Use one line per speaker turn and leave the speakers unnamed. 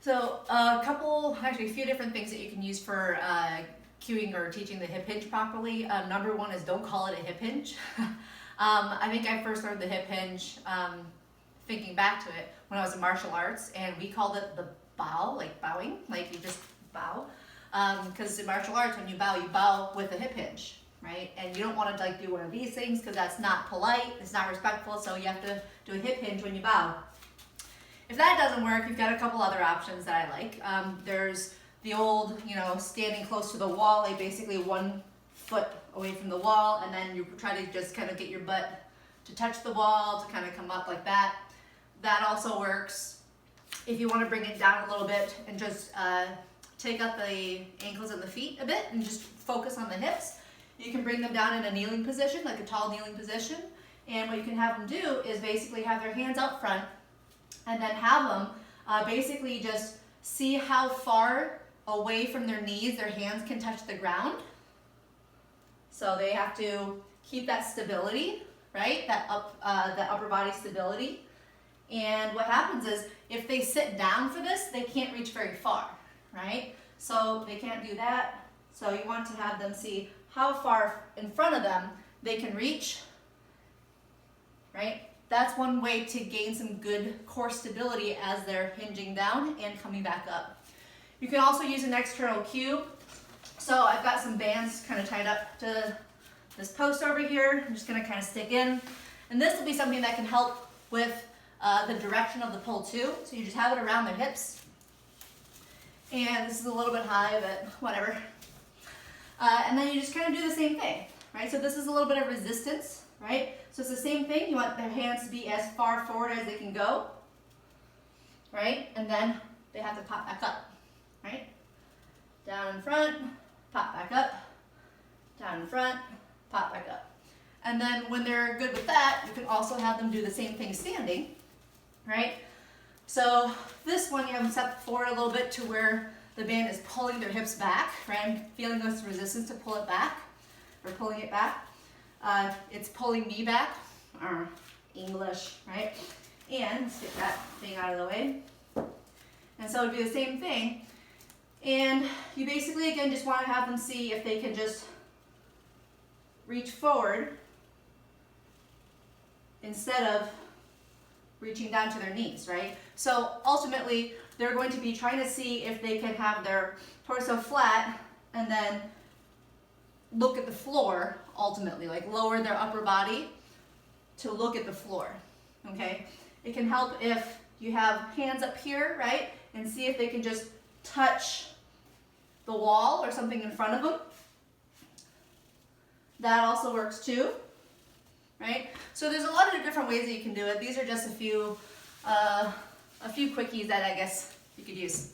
So actually a few different things that you can use for cueing or teaching the hip hinge properly. Number one is don't call it a hip hinge. I think I first learned the hip hinge, thinking back to it, when I was in martial arts, and we called it the bow, like bowing, like you just bow. Because in martial arts, when you bow with a hip hinge, right? And you don't want to like do one of these things because that's not polite, it's not respectful, so you have to do a hip hinge when you bow. If that doesn't work, you've got a couple other options that I like. There's the old, standing close to the wall, like basically 1 foot away from the wall, and then you try to just kind of get your butt to touch the wall, to kind of come up like that. That also works. If you want to bring it down a little bit and just take up the ankles and the feet a bit and just focus on the hips, you can bring them down in a kneeling position, like a tall kneeling position. And what you can have them do is basically have their hands out front, and then have them basically just see how far away from their knees their hands can touch the ground. So they have to keep that stability, right? That upper body stability. And what happens is if they sit down for this, they can't reach very far, right? So they can't do that. So you want to have them see how far in front of them they can reach, right? That's one way to gain some good core stability as they're hinging down and coming back up. You can also use an external cue. So I've got some bands kind of tied up to this post over here. I'm just going to kind of stick in. And this will be something that can help with the direction of the pull too. So you just have it around their hips. And this is a little bit high, but whatever. And then you just kind of do the same thing, right? So this is a little bit of resistance, right? So it's the same thing. You want their hands to be as far forward as they can go, right? And then they have to pop back up, right? Down in front, pop back up, down in front, pop back up. And then when they're good with that, you can also have them do the same thing standing, right? So this one, you have them step forward a little bit to where the band is pulling their hips back, right? I'm feeling this resistance to pull it back, or pulling it back. It's pulling me back, or English, right? And let's get that thing out of the way. And so it'd be the same thing. And you basically, again, just want to have them see if they can just reach forward instead of reaching down to their knees, right? So ultimately, they're going to be trying to see if they can have their torso flat and then look at the floor, ultimately, like lower their upper body to look at the floor, okay? It can help if you have hands up here, right? And see if they can just touch the wall or something in front of them. That also works too, right? So there's a lot of different ways that you can do it. These are just a few quickies that I guess you could use.